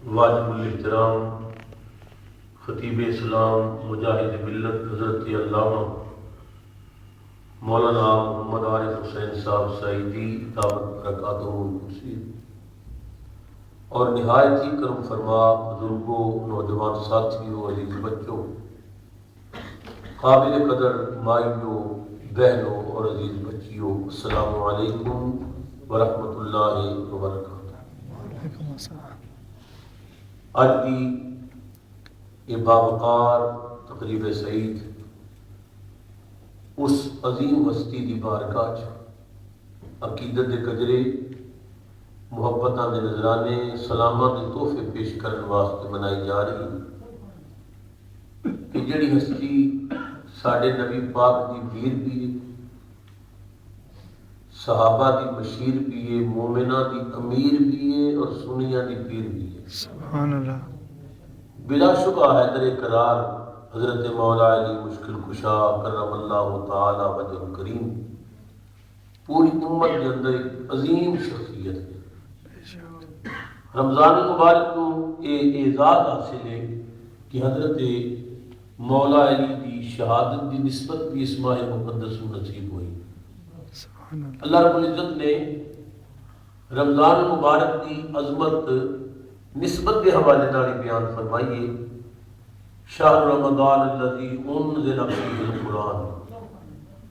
واجب الاحترام خطیب اسلام مجاہد ملت حضرت علامہ مولانا محمد عارف حسین صاحب سعیدی دامت برکاتہ المسیح اور نہایت ہی کرم فرما بزرگوں، نوجوان ساتھیوں، عزیز بچوں، قابل قدر مائیوں، بہنوں اور عزیز بچیوں، السلام علیکم ورحمۃ اللہ وبرکاتہ۔ آج کی یہ باوقار تقریب سعید اس عظیم ہستی دی بارگاہ چ عقیدت دے گجرے، محبتاں دے نذرانے، سلاماں دے تحفے پیش کرنے واسطے منائی جا رہی کہ جڑی ہستی ساڈے نبی پاک دی پیر بھی ہے، صحابہ دی مشیر بھی ہے، مومنہ دی امیر بھی ہے اور سنیہ دی پیر بھی ہے۔ سبحان اللہ۔ بلا شبہ حیدر قرار حضرت مولا علی مشکل کشا کرم اللہ تعالی وجہ کریم پوری امت کے اندر ایک عظیم شخصیت ہے۔ رمضان مبارک کو یہ اعزاز حاصل ہے کہ حضرت مولا علی دی شہادت دی نسبت بھی اس ماہ مقدس کو نصیب ہوئی۔ اللہ رب العزت نے رمضان مبارک کی عظمت نسبت کے حوالے نال بیان فرمائیے، شہر رمضان الذی انزل فیہ القرآن،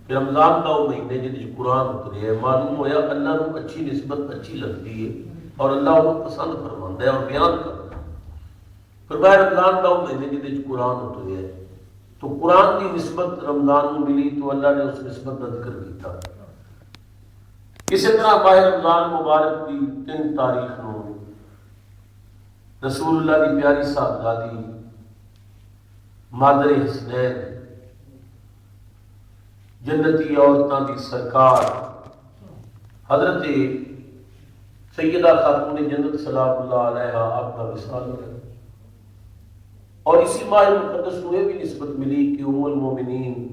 کہ رمضان کا وہ مہینے جس قرآن اترے ہے۔ معلوم ہویا اللہ کو اچھی نسبت اچھی لگتی ہے اور اللہ کو پسند فرماتا ہے اور بیان کرتا ہے۔ فرمایا رمضان کا وہ مہینے جس قرآن اترے ہے، تو قرآن کی نسبت رمضان کو ملی تو اللہ نے اس نسبت کا ذکر کیتا۔ اسی طرح ماہ رمضان مبارک کی 3 تاریخ کو رسول اللہ کی پیاری صاحبزادی مادر حسنین جنتی عورتاں دی سرکار حضرت سیدہ خاتون جنت سلام اللہ علیہا آپ کا وصال ہے، اور اسی ماہ مقدس کو یہ بھی نسبت ملی کہ ام المومنین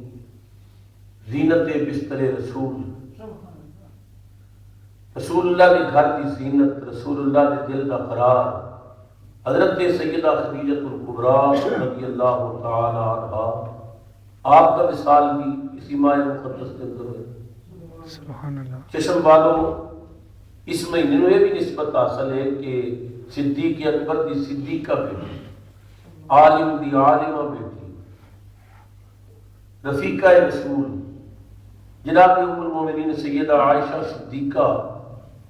زینت بستر رسول، رسول اللہ کے گھر کی زینت، رسول اللہ کے دل کا قرار، حضرت سیدہ خدیجہ الکبریٰ رضی اللہ تعالی عنہا آپ کا وصال بھی اسی ماہ مقدس کے اندر ہے۔ سبحان اللہ۔ چشم والوں، اس مہینے میں یہ بھی نسبت حاصل ہے کہ صدیق اکبر دی صدیقہ بیٹی، عالم دی عالمہ بیٹی، رفیقہ رسول جناب ام المومنین سیدہ عائشہ صدیقہ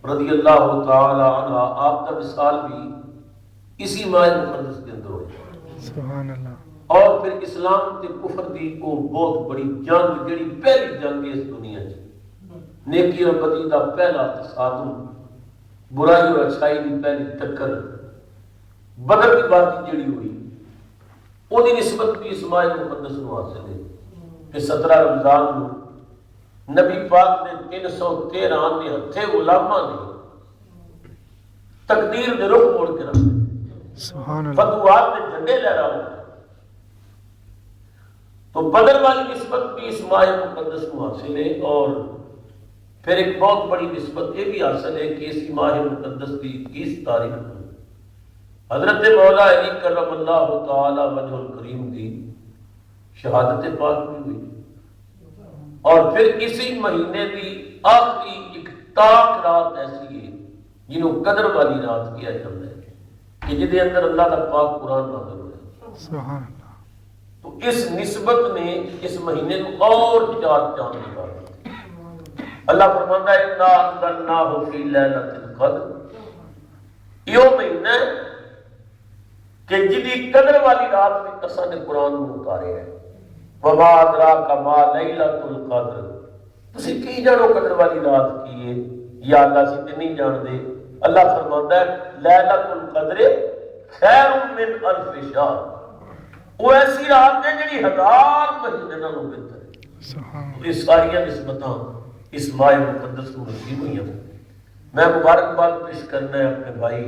رضی اللہ تعالی عنہا آپ کا وصال بھی اسی ماہ مقدس کے اندر ہوئی۔ سبحان اللہ۔ اور پھر اسلام تے کفر دی کو بہت بڑی جنگ، جڑی پہلی جنگ ہے اس دنیا چ، نیکی اور بدی دا پہلا تصادم، برائی اور اچھائی دی پہلی ٹکر، بدر کی بات جڑی ہوئی وہ دی نسبت بھی اس ماہ مقدس کو حاصل ہے کہ 17 رمضان کو نبی پاک نے 313 نے ہتھے غلاماں نے تقدیر دے رخ موڑ کے رکھ دے، سبحان اللہ، فتوحات نے جھنڈے لہرا ہوئے۔ تو بدر والی نسبت بھی اس ماہ مقدس کو حاصل ہے، اور پھر ایک بہت بڑی نسبت یہ بھی حاصل ہے کہ اسی ماہ مقدس کی 30 تاریخ کو حضرت مولا علی کرم اللہ تعالی وجہ الکریم کی شہادت پاک بھی ہوئی، اور پھر اسی مہینے کی آخری ایک تاک رات ایسی ہے جنہوں قدر والی رات کیا جاتا ہے کہ جدے اندر اللہ کا پاک قرآن نازل ہوا۔ سبحان اللہ۔ تو اس نسبت نے اس مہینے کو اور 4 چاند لگا دیا۔ اللہ فرماتا ہے اِنَّا أَنزَلْنَاهُ فِي لَيْلَةِ الْقَدْرِ، یہ مہینہ ہے کہ جدی قدر والی رات میں اساں نے قرآن کو اتارے ہے۔ وَمَا أَدْرَاكَ مَا لَيْلَةُ الْقَدْرِ، تسی کی جانو قدر والی رات کی ہے، یا اللہ سے تے نہیں جان دے۔ اللہ فرماتا ہے لیلۃ القدر خیر من الف شہر، وہ ایسی رات ہے جڑی 1000 مہینے نالوں بہتر ہے۔ یہ ساری نسبتاں اس ماہ مقدس کو نصیب ہوئی ہیں۔ میں مبارکباد پیش کرنا ہے اپنے بھائی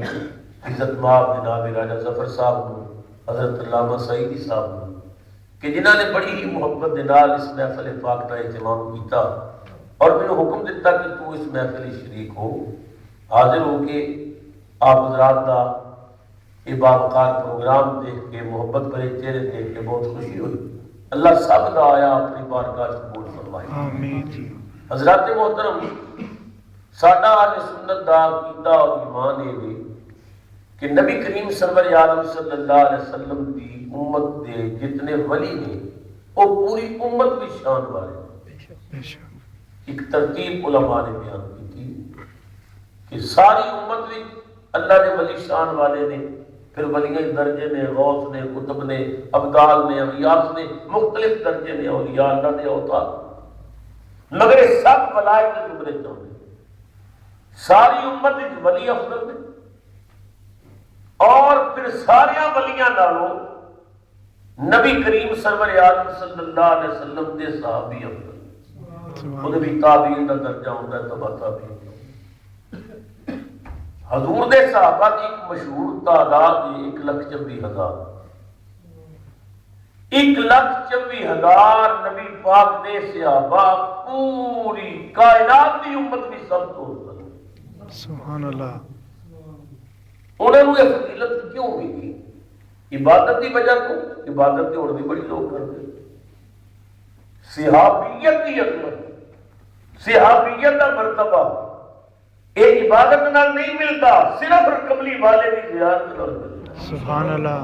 عزت مآب جناب راجہ ظفر صاحب کو، حضرت علامہ سعیدی صاحب کو، کہ جنہاں نے بڑی ہی محبت دے نال اس محفل پاک کا اہتمام کیتا اور میں نے حکم دیتا کہ تو اس محفل شریک ہو، حاضر ہو کے آپ حضرات کا یہ باوقار پروگرام دیکھ کے محبت بھرے چہرے دیکھ کے بہت خوشی ہوئی. اللہ سب کا آیا اپنی بارگاہ قبول فرمائے. آمین جی. حضرات محترم، ساڈا اہل سنت دا عقیدہ اور ایمان یہ کہ نبی کریم سرور عالم صلی اللہ علیہ وسلم دی امت دے جتنے ولی نے وہ پوری امت بھی شان والے. ایک ترتیب علماء نے بیان کی تھی کہ ساری امت بھی اللہ نے ولی شان والے نے، پھر ولیاں درجے نے، غوث نے، قطب نے، ابدال نے، اولیاء نے، مختلف درجے نے، اولیاء اللہ نے ہوتا، مگر یہ سب ولایت کے زمرے چاہتے. ساری امت ولی افضل نے، اور پھر ساریا ولیاں نالوں نبی کریم سرور عالم صلی اللہ علیہ وسلم دے صحابی افضل. وہ بھی تابعین کا درجہ ہوتا ہے، تبع تابعین. حضور دے صحابہ کی ایک مشہور تعداد 1,24,000. 1,24,000 نبی پاک دے صحابہ پوری کائنات کی امت بھی سب تو افضل. سبحان اللہ. انہوں نے فضیلت کیوں ملی؟ عبادت کی وجہ تو. عبادت اور بھی بڑی لوگ کرتے. صحابیت کی عظمت، صحابیت کا مرتبہ یہ عبادت نال نہیں ملتا، صرف کملی والے کی زیارت نال ملتا. سبحان اللہ.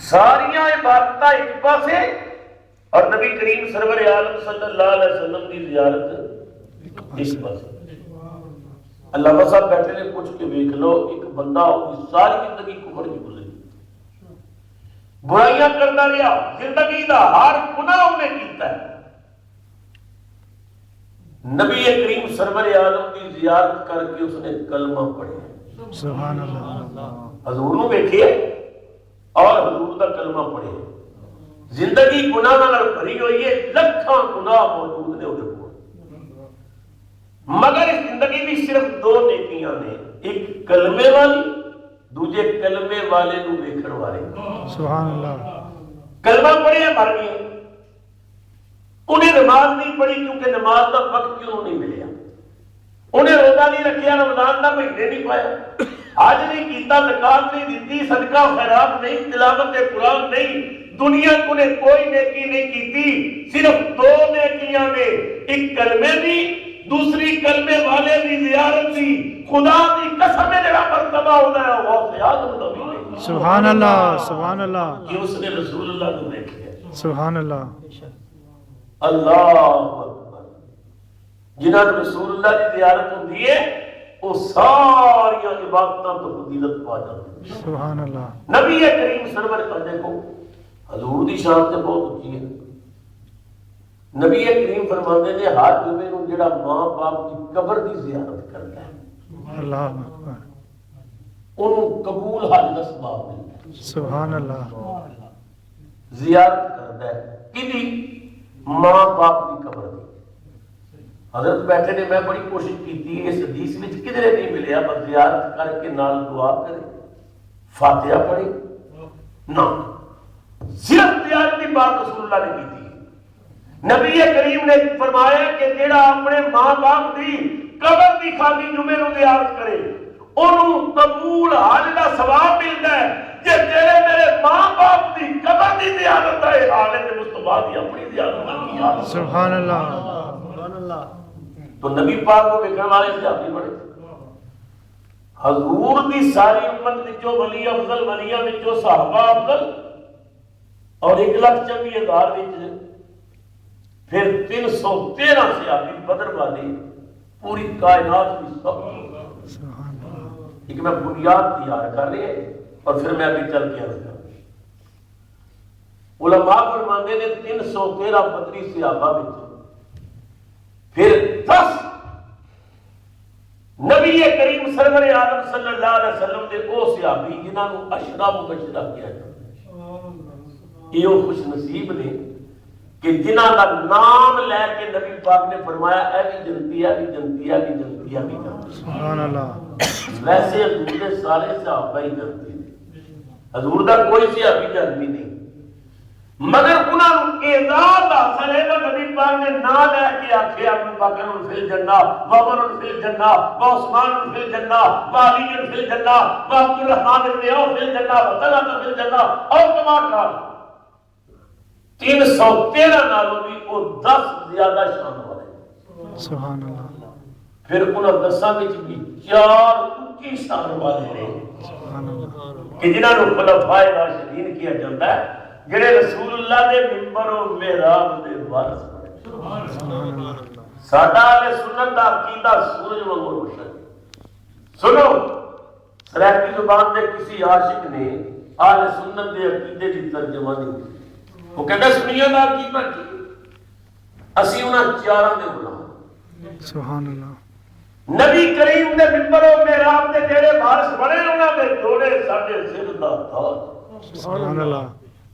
ساریاں عبادتاں ایک پاسے اور نبی کریم سرور عالم صلی اللہ علیہ وسلم کی زیارت ایک پاسے. علامہ صاحب بیٹھے نے پوچھ کے دیکھ لو، ایک بندہ اپنی ساری زندگی کفر کی گزری، برائیاں کرتا رہا، زندگی دا ہر گناہ انہیں کیتا ہے. نبی کریم سرور عالم کی زیارت کر کے اس نے کلمہ پڑھے. سبحان اللہ. حضور نو بیٹھے اور حضور کا کلمہ پڑھے. زندگی گناہ نال بھری ہوئی ہے، لکھاں گناہ موجود نے وہ، مگر اس زندگی بھی صرف 2 نیکیاں نے، ایک کلمے والی، دوجے کلمے والے نو ویکھن والے. سبحان اللہ. کلمہ پڑھے مر گئے. انہیں نماز نہیں پڑھی کیونکہ نماز کا وقت کیوں نہیں ملیا. انہیں روزہ نہیں رکھیا، رمضان کا مہینے نہیں پایا، حج نہیں کیتا، زکات نہیں دیتی، صدقہ خیرات نہیں، تلاوت قرآن نہیں، دنیا کو نے کوئی نیکی نہیں کیتی. صرف 2 نیکیاں نے، ایک کلمے دی، دوسری کلمے والے دی زیارت دی. خدا دی قسم ہے جڑا مرتبہ ہوتا ہے وہ غوث اعظم دا بھی. سبحان اللہ. سبحان اللہ. کہ اس نے رسول اللہ کو دیکھا. سبحان اللہ. اللہ اکبر. جنہاں نے رسول اللہ کی زیارت ہوتی ہے وہ ساری عبادتوں تو فضیلت پا جاتے ہیں. سبحان اللہ. نبی کریم سرور کا دیکھو حضور دی شان تے بہت اونچی ہے. نبی کریم فرماتے ہیں ہر جمعے نو جڑا ماں باپ کی قبر دی زیارت کرتا ہے اللہ اکبر، انہوں قبول حج دا ثواب ملتا ہے. سبحان اللہ. زیارت کرتا ہے کدی؟ ماں باپ کی قبر دی. حضرت بیٹھے نے میں بڑی کوشش کی تھی، اس حدیث میں کدھر نہیں ملیا بس زیارت کر کے نال دعا کرے، فاتحہ پڑھے نہ، صرف زیارت کی بات رسول اللہ نے کی تھی. نبی کریم نے فرمایا کہ جیڑا اپنے ماں باپ دی قبر دی خالی جمعے نو زیارت کرے انہوں قبول حج دا ثواب ملتا ہے. جے تیرے میرے ماں باپ دی قبر دی زیارت ہے حالت مصطفیٰ دی اپنی زیارت کی. سبحان اللہ. سبحان اللہ. تو نبی پاک کو دیکھنے والے صحابی بڑے. حضور دی ساری امت وچوں ولی افضل، ولیاں وچوں صحابہ افضل، اور 1,24,000 وچ پھر 313 صحابی بدر والے پوری کائنات کی سب. ایک میں بنیاد تیار کر رہی ہے اور پھر میں ابھی چل کے عرض کروں. علماء فرماندے نے 313 بدری صحابہ وچ پھر 10 نبی کریم سرور عالم صلی اللہ علیہ وسلم دے او صحابی جنہاں نو اشرا مبشرہ کیا جاتا ہے. یہ خوش نصیب نے کہ جنہاں کا نام لے کے نبی پاک نے فرمایا اے بھی جنتی ہے، بھی جنتی ہے، بھی جنتی ہے، بھی جنتی ہے. سبحان اللہ. ویسے حضور کے سارے صحابہ ہی جنتی ہیں، حضور کا کوئی صحابی جنتی نہیں. مگر انہوں نے اعزاز حاصل ہے نبی پاک نے نہ لے کے آکھے ابو بکر فی الجنہ و عمر فی الجنہ و عثمان فی الجنہ و علی فی الجنہ و عبد الرحمن بن عوف فی الجنہ و طلحہ فی الجنہ اور کما قال 313 نالوں بھی وہ 10 زیادہ شان والے سبحان اللہ پھر انہوں 10 وچ بھی 4 اونچی شان والے نے سبحان اللہ کہ جنہاں نوں خلفائے راشدین کیا جاتا ہے جڑے رسول اللہ دے منبر و محراب دے وارث بنے سبحان اللہ ساڈا اہل سنت دا عقیدہ سورج وانگوں روشن سنو سریتی زبان دے کسی عاشق نے اہل سنت دے عقیدے دی ترجمہ نہیں کی وہ کہتا سنیے دا عقیدہ کی اسی انہاں چاراں دے غلام سبحان اللہ نبی کریم دے منبر و محراب دے جڑے وارث بنے انہاں دے جوڑے ساڈے سر دا تاج سبحان اللہ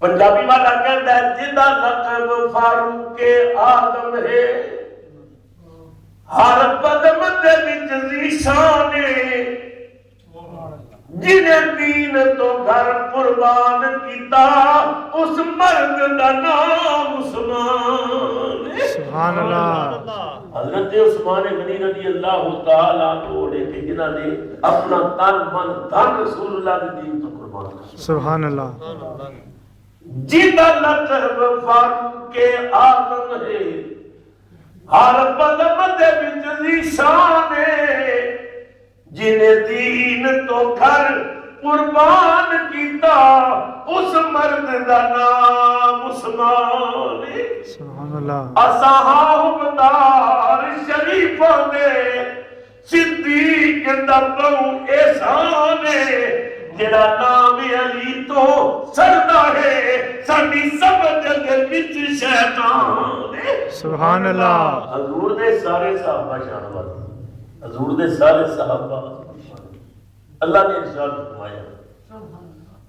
پنجابی والا کہتا ہے جدا لقب فاروق آدم ہے ہر قدم دے وچ ذیشان جنہیں دین تو گھر قربان کیتا اس مرد دا نام عثمان سبحان اللہ حضرت عثمان غنی رضی اللہ تعالی عنہ کہ جنہاں نے اپنا تن من دھن رسول اللہ کے دین تو قربان کیا سبحان اللہ جیتا لقب فاروق آدم ہے ہر قدم دے وچ ذیشان جنہیں دین تو گھر قربان کیتا اس مرد دا نام عثمان سبحان اللہ اصحابدار شریفوں دے صدیق دا بہو احسان جڑا نام علی تو سردا ہے ساڈی سمجھ دے وچ شیطان سبحان اللہ حضور دے سارے صحابہ شان والے حضور دے سارے صحابہ اللہ نے ارشاد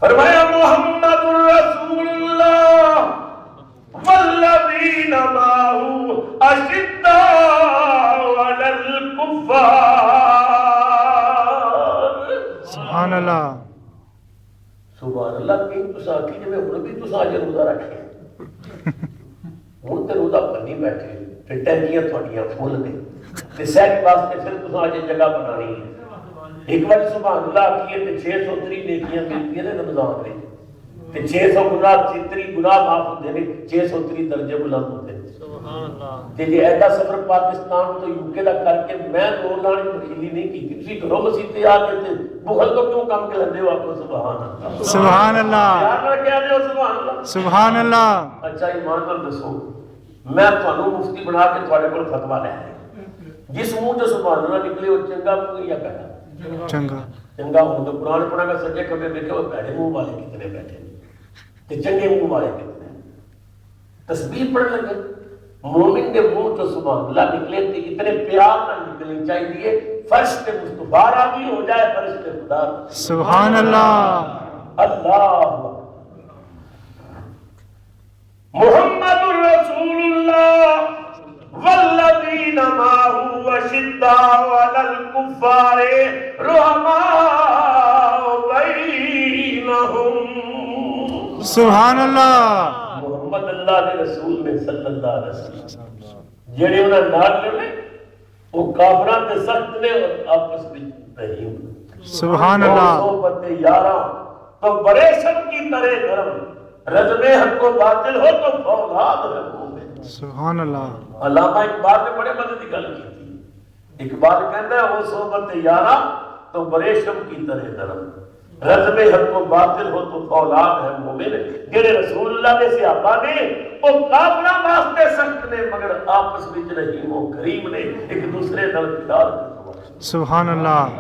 فرمایا محمد رسول اللہ والذین معه اشداء علی الکفار سبحان اللہ سبحان اللہ کہ تساں آکھی جے ہن بھی تساں اج روزہ رکھے ہن تے روزہ بنی بیٹھے تے ٹینکیاں تھوڑیاں فل نے تے سہی واسطے پھر تساں اج جگہ بنانی ہے ایک بار سبحان اللہ آکھیے تے 630 نیکیاں ملتی ہیں رمضان میں تے 600 گناہ 33 گناہ معاف ہوندے نے 630 درجے بلند ہوندے نے سبحان اللہ تے جے ایڈا سفر پاکستان تو یو کے دا کر کے میں روزانہ بخیلی نہیں کی تسی گھروں مسجد تے آ کے تے بخل تو کیوں کام کے لندے ہو آپ کو سبحان اللہ سبحان اللہ یار نہ کہہ دے سبحان اللہ سبحان اللہ اچھا ایمان نال دسو میں تھانوں مفتی بنا کے تھوڑے کول فتوا لے جس منہ تے سبحان اللہ نکلے وہ چنگا منہ یا کہنا چنگا چنگا ہوں تو قرآن پڑھا گا سجے کبھی دیکھے وہ پیڑے منہ والے کتنے بیٹھے تے چنگے منہ والے کتنے تسبیح پڑھ لگے مومن کے منہ تو سبحان اللہ نکلے تے اتنے پیار نہ نکلنی چاہیے فرش تے مصطفیٰ راضی ہو جائے فرش تے خدا سبحان اللہ اللہ محمد رسول اللہ والذین معه اشداء علی الکفار رحماء بینہم سبحان اللہ محمد اللہ کے رسول میں صلی اللہ علیہ وسلم جڑے انہاں نال نے وہ کافراں تے سخت نے اور آپس وچ رحیم سبحان اللہ صحبت یاراں تو بڑے شب کی طرح گرم رزم حق و باطل ہو تو فولاد ہے مومن سبحان اللہ علامہ اقبال نے بڑے مدد کی گل کی تھی اقبال کہتا ہے وہ صحبت یاراں تو بڑے شب کی طرح گرم رزم حق و باطل ہو تو فولاد ہے مومن جڑے رسول اللہ کے صحابہ نے وہ کافراں واسطے سخت نے مگر آپس وچ رحیم و کریم نے ایک دوسرے نال پیار کرتے سبحان اللہ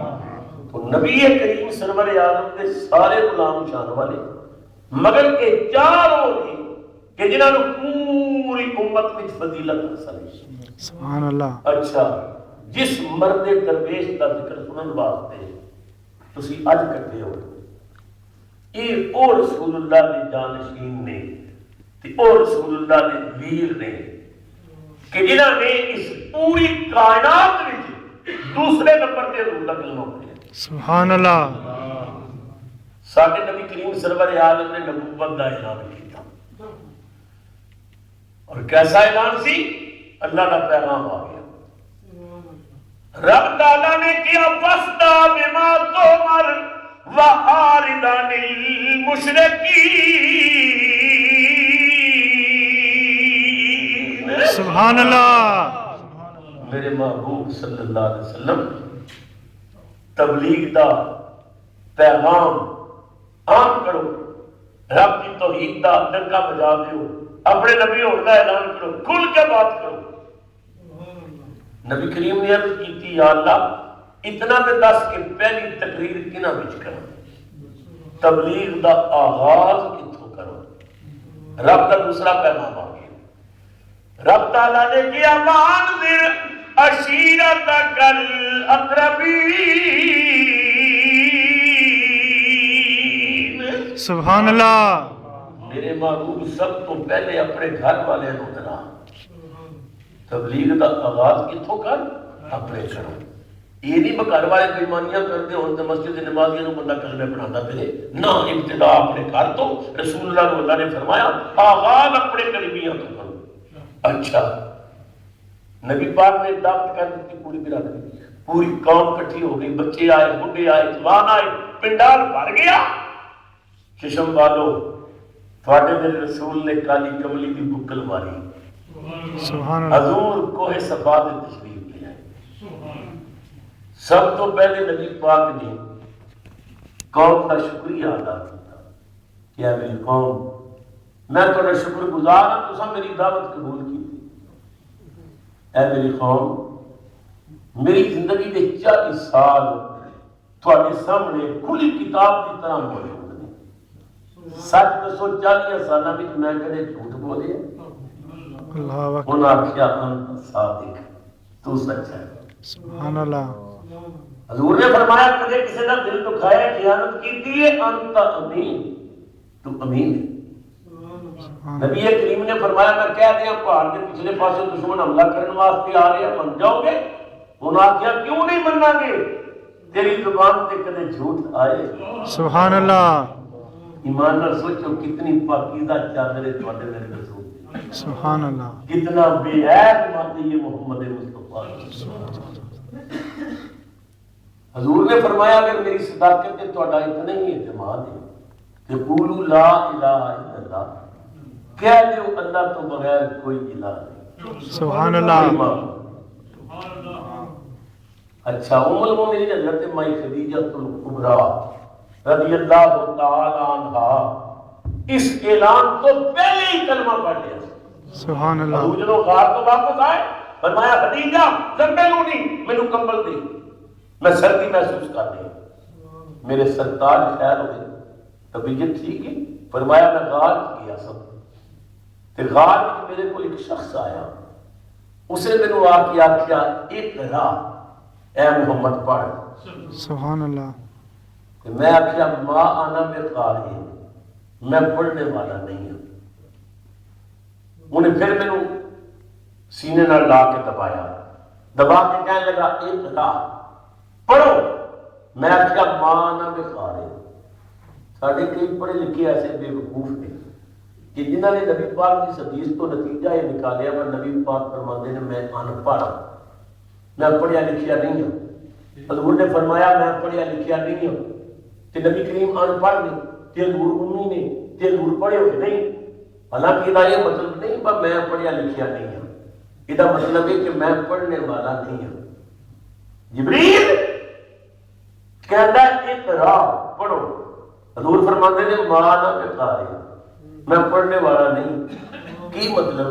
تو نبی کریم سرور عالم کے سارے غلام شان والے مگر کہ چاروں نے کہ جنہاں نو پوری امت وچ فضیلت حاصل ہے سبحان اللہ اچھا جس مرد درویش کا ذکر سنن واسطے تسی اج کرتے ہو یہ او رسول اللہ کے جانشین نے تے او رسول اللہ کے ویر نے کہ جنہاں نے اس پوری کائنات وچ دوسرے نمبر تے حضور دا کلمہ پڑھیا سبحان اللہ ساڈے نبی کریم سرور عالم نے نبوت دا اعلان کیتا اور کیسا اعلان سی؟ اللہ کا پیغام آ گیا، رب تعالیٰ نے کیا فستا بما تؤمر وأعرض عن المشرکین۔ سبحان اللہ، میرے محبوب صلی اللہ علیہ وسلم تبلیغ دا پیغام عام کرو، رب کی توحید دا ڈنکا بجا دیو، اپنے نبی ہونے کا اعلان کرو، کھل کے بات کرو۔ نبی کریم نے عرض کی تھی، یا اللہ اتنا تے دس کہ پہلی تقریر کنہاں وچ کرو، تبلیغ دا آغاز کتھوں کرو؟ رب کا دوسرا پیغام آ گیا، رب تعالیٰ نے کیا وانذر عشیرتک الاقربین۔ سبحان اللہ، میرے محبوب سب تو پہلے اپنے گھر والے نو ڈرا، تبلیغ دا آغاز کتھوں کر؟ اپنے کرو۔ یہ نہیں گھر والے بےمانیاں کرتے ہوں تو مسجد نمازیاں نو بندہ کلمے پڑھاتا پھرے، نہ، ابتدا اپنے گھر تو، رسول اللہ کو اللہ نے فرمایا آغاز اپنے قریبیاں تو کرو۔ اچھا، نبی پاک نے دعوت کر دی پوری برادری، پوری قوم کٹھی ہو گئی، بچے آئے، بڈھے آئے، جوان آئے، پنڈال بھر گیا۔ چشم والو، تھوڑے میرے رسول نے کالی کملی کی بکل ماری، سبحان اللہ، حضور کوہ صفا میں تشریف لے آئے۔ سب تو پہلے نبی پاک نے قوم کا شکریہ ادا کیا کہ اے میری قوم، میں تھوڑا شکر گزار ہوں، تساں میری دعوت قبول کی۔ اے میری قوم، میری زندگی کے 40 سال تھوڑے سامنے کھلی کتاب کی طرح موجود ہیں۔ سچ دسو 40 سالوں میں میں کدے جھوٹ بولے؟ اللہ اکبر، انہاں آخیا انت صادق، تو سچا ہے۔ سبحان اللہ، حضور نے فرمایا کدے کسی کا دل دکھایا، خیانت کی ہے، انت امین، تو امین ہے۔ نبی کریم نے فرمایا میں کہہ دیا پہاڑ کے پچھلے پاسے دشمن حملہ کرنے واسطے آ رہے ہیں، من جاؤ گے؟ انہوں نے کیا کیوں نہیں مننا گے؟ تیری زبان تے کدے جھوٹ آئے؟ سبحان اللہ، ایمان نال سوچو کتنی پاکیزہ چادر ہے تواڈے میرے رسول دی، سبحان اللہ، کتنا بے عیب مرد یہ محمد مصطفیٰ۔ حضور نے فرمایا اگر میری صداقت تے تواڈا اتنا ہی اعتماد ہے کہ قولوا لا الہ الا اللہ، کہہ دیو اللہ تو بغیر کوئی الہ نہیں۔ سبحان اللہ، اچھا، ام المومنین حضرت مائی خدیجہ الکبریٰ رضی اللہ تعالی عنہ اس اعلان تو پہلے ہی کلمہ پڑھ لیا۔ سبحان اللہ، حضور جنہوں غار تو واپس آئے، فرمایا خدیجہ زمبے لونی میں نے کمبل دی، میں سردی محسوس کر رہی ہوں۔ میرے سرتاج خیر ہوئے، طبیعت ٹھیک ہے؟ فرمایا میں غار کیا سب تے غار میں میرے کو ایک شخص آیا، اسے میں نے آ کے آخیا اقرا اے محمد پڑھ۔ سبحان اللہ، کہ میں آخیا ما انا بقاری، میں پڑھنے والا نہیں ہوں۔ انہیں پھر میں سینے نہ لا کے دبایا، دبا کے کہنے لگا اقرا پڑھو۔ میں آخیا ما انا بقاری۔ ساڑھے کئی پڑھے لکھے ایسے بے وقوف ہیں کہ جنہوں نے نبی پاک کی حدیث تو نتیجہ یہ نکالیا، پر نبی پاک فرماتے ہیں میں ان پڑھ ہوں، میں پڑھیا لکھیا نہیں ہوں۔ حضور نے فرمایا میں پڑھیا لکھیا نہیں ہوں، کہ نبی کریم ان پڑھ نہیں، کہ حضور امی نے، کہ حضور پڑھے ہوئے نہیں۔ حالانکہ یہ مطلب نہیں پر میں پڑھیا لکھیا نہیں ہوں، یہ مطلب ہے کہ میں پڑھنے والا نہیں ہوں۔ جبریل کہتا ہے اقرا پڑھو، حضور فرماتے ہیں ما انا بقاری، میں پڑھنے والا نہیں۔ کی مطلب؟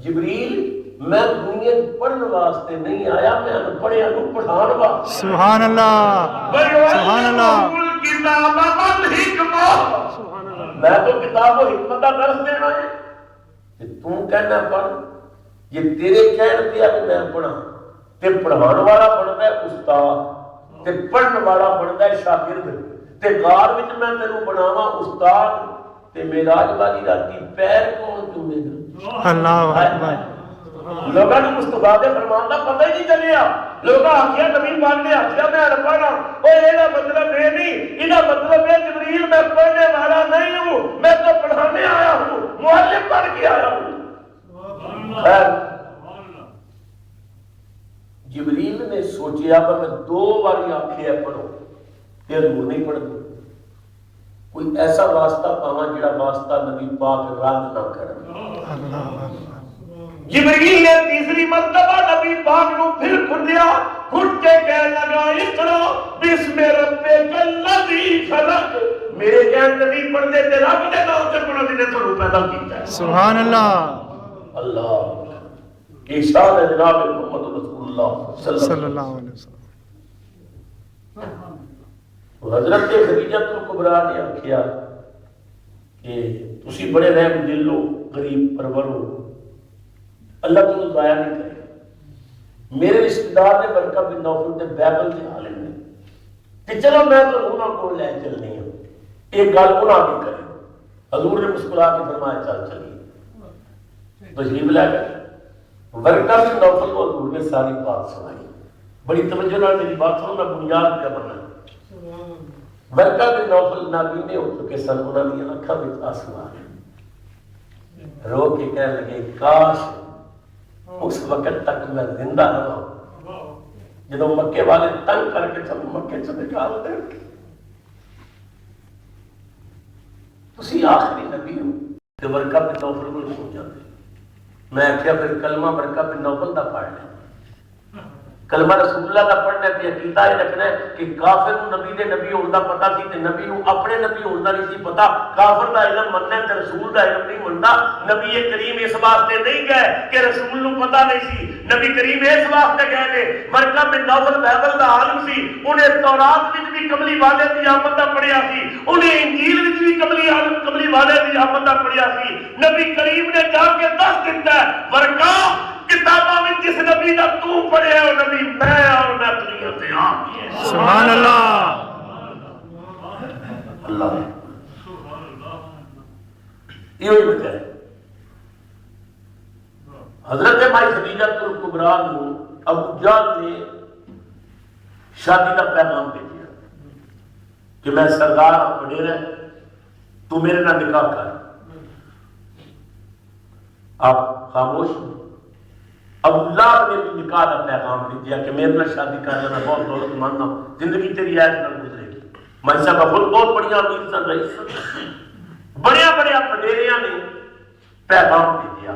جبریل میں دنیا پڑھنے واسطے نہیں آیا، میں ان پڑھیا کو پڑھان واسطے۔ سبحان اللہ، سبحان اللہ، میں تو کتاب و حکمت کا درس دینا ہے، تو کہنا پڑھ، یہ تیرے کہنے دیا کہ میں پڑھا، تے پڑھان والا بنتا ہے استاد، تے پڑھن والا بنتا ہے شاگرد، تے غار وچ میں تینوں بناواں استاد، تے معراج والی راتی پیر کون چومے گا؟ اللہ اکبر، لوگوں نے مصطفیٰ دے فرمان کا پتہ ہی نہیں چلیا۔ لوگ آخیا نبی پاک نے آخیا میں پڑھا، اور یہ مطلب یہ نہیں، یہ مطلب ہے جبریل میں پڑھنے والا نہیں ہوں، میں تو پڑھانے آیا ہوں، معلم پڑھ کے آیا ہوں۔ خیر جبریل نے سوچیا میں 2 بار آخیا پڑھو یہ حضور نہیں پڑھتے، کوئی ایسا واسطہ پاواں جڑا واسطہ نبی پاک رد نہ کرے۔ جبریل نے تیسری مرتبہ نبی پاک کو پھر کھٹیا، کھٹ کے کہنے لگا اقرا بسم ربک الذی خلق، میرے کہنے سے نہیں پڑھتے تے رب نے نام سے پڑھو جس نے تھانوں پیدا کیتا ہے۔ سبحان اللہ، اللہ کی شان ہے جناب محمد رسول اللہ صلی اللہ علیہ وسلم۔ حضرت خدیجہ الکبریٰ نے آخیا کہ تسی بڑے رحم دل ہو، غریب پرور ہو، اللہ تمہیں ضائع نہیں کرے گا۔ میرے رشتہ دار نے برکہ بن نوفل دے بائبل دے عالم نے کہ چلو میں تو انہوں کو لے چلنی ہوں، ایک گل انہاں کی کرے۔ حضور نے مسکرا کے فرمایا چل چلیے، تشریف لے گئے۔ برکہ بن نوفل کو حضور نے ساری بات سنائی، بڑی توجہ نال میری بات سنو، میں بنیاد کیا بنا۔ برکہ بن نوفل نابینے ہو چکے سن، انہوں نے اکھاں وچ آنسو آ گئے، رو کے کہنے لگے کاش اس وقت تک میں زندہ رہا جب مکے والے تنگ کر کے چلو مکے سے نکال دیں۔ تسی آخری نبی ہو کہ برکہ بن نوفل کو سو جاتے۔ میں کیا پھر کلمہ برکہ بن نوفل دا پڑھ لیں، کلمہ رسول اللہ کا پڑھنا تے عقیدہ یہ رکھنا ہے کہ کافر نو نبی دے نبی ہونے دا پتہ سی تے نبی نو اپنے نبی ہونے دا نہیں سی پتہ۔ کافر دا علم مننا تے رسول دا علم نہیں مننا۔ نبی کریم اس واسطے نہیں گئے کہ رسول نو پتہ نہیں سی، نبی کریم اس واسطے گئے نے برکہ بن نوفل بائبل دا عالم سی، انہیں تورات وچ بھی کملی والے دی آمد دا پڑھیا سی، انہیں انجیل وچ بھی کملی والے دی آمد دا پڑھیا سی۔ نبی کریم نے جا کے دس دیتا ہے برکہ کتاباں میں جس نبی دا تو پڑھے وہ نبی میں اور میں دنیا سے آپ۔ سبحان اللہ، اللہ یہ وجہ ہے۔ حضرت مائی خدیجہ الکبریٰ کو ابو جہل نے شادی کا پیغام بھیجا کہ میں سردار وڈیرا تو میرے نال نکاح کر۔ آپ خاموش ہیں۔ ابو لہب نے بھی نکاح کا پیغام بھیجا کہ میرے نال شادی کر لینا، بہت دولت مند ہوں، زندگی تیری عیش نال گزرے گی۔ مائی صاحب خود بہت بڑی امیر سن، رئیس سن، بڑے وڈیریاں نے پیغام بھیجا۔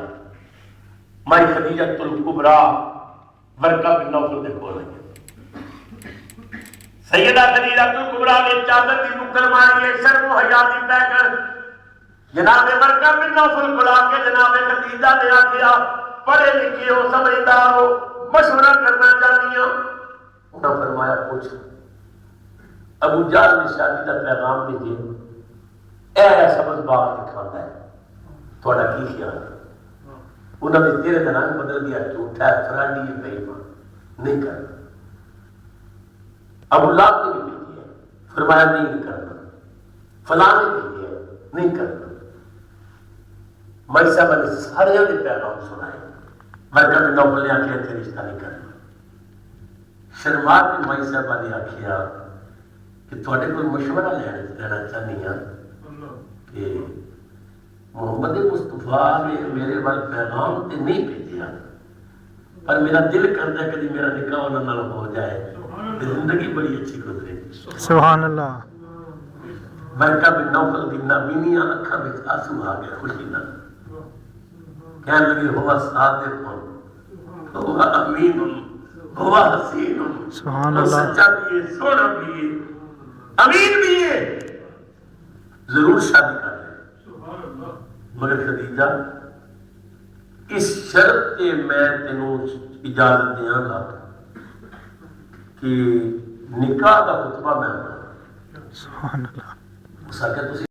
مائی خدیجہ الکبریٰ برکہ بن نوفل دے کول آئی۔ سیدہ خدیجہ الکبریٰ نے چادر دی نکل ماری، شرم و حیا دی طے کر جناب برکہ بن نوفل کو آ کے جناب خدیجہ نے آخیا پڑھے لکھے ہو، سمجھدار ہو، مشورہ کرنا چاہتی ہوں۔ انہوں نے فرمایا پوچھ۔ ابو جہل نے شادی کا پیغام بھیجے، اے سبز باغ دکھاتا ہے، تھوڑا کی خیال ہے؟ انہوں نے تیرے کا رنگ بدل دیا، جھوٹا ہے، فراڈی ہے، بے ایمان، نہیں کرنا۔ ابو لہب نے بھی بھیجی ہے، فرمایا نہیں کرنا۔ فلاں نے بھیجی ہے، نہیں کرنا۔ مائی صاحب نے سارے دے پیغام سنائے۔ برکہ بن نوفل نے آخیا تے رشتہ نہیں کرنا۔ شرما کے مائی صاحب نے آخیا کہ تھوڑے کوئی مشورہ لینا چاہنی ہاں کہ محمد مصطفیٰ نے میرے وال پیغام تے نہیں بھیجا، پر میرا دل کرتا ہے کہ میرا نکاح انہاں نال ہو جائے، زندگی بڑی اچھی گزرے۔ سبحان اللہ۔ برکہ بن نوفل دی نابینیاں اکھاں وچ آنسو آ گئے خوشی نال، کہنے لگے ہوا صادق ہوا امین ہوا حسین، سبحان اللہ، سچا بھی ہے، سونا بھی ہے، امین بھی ہے، ضرور شادی کر لیں۔ مگر خدیجہ اس شرط کے میں تینوں اجازت دیاں گا کہ نکاح کا خطبہ میں سبحان اللہ۔ اس آگے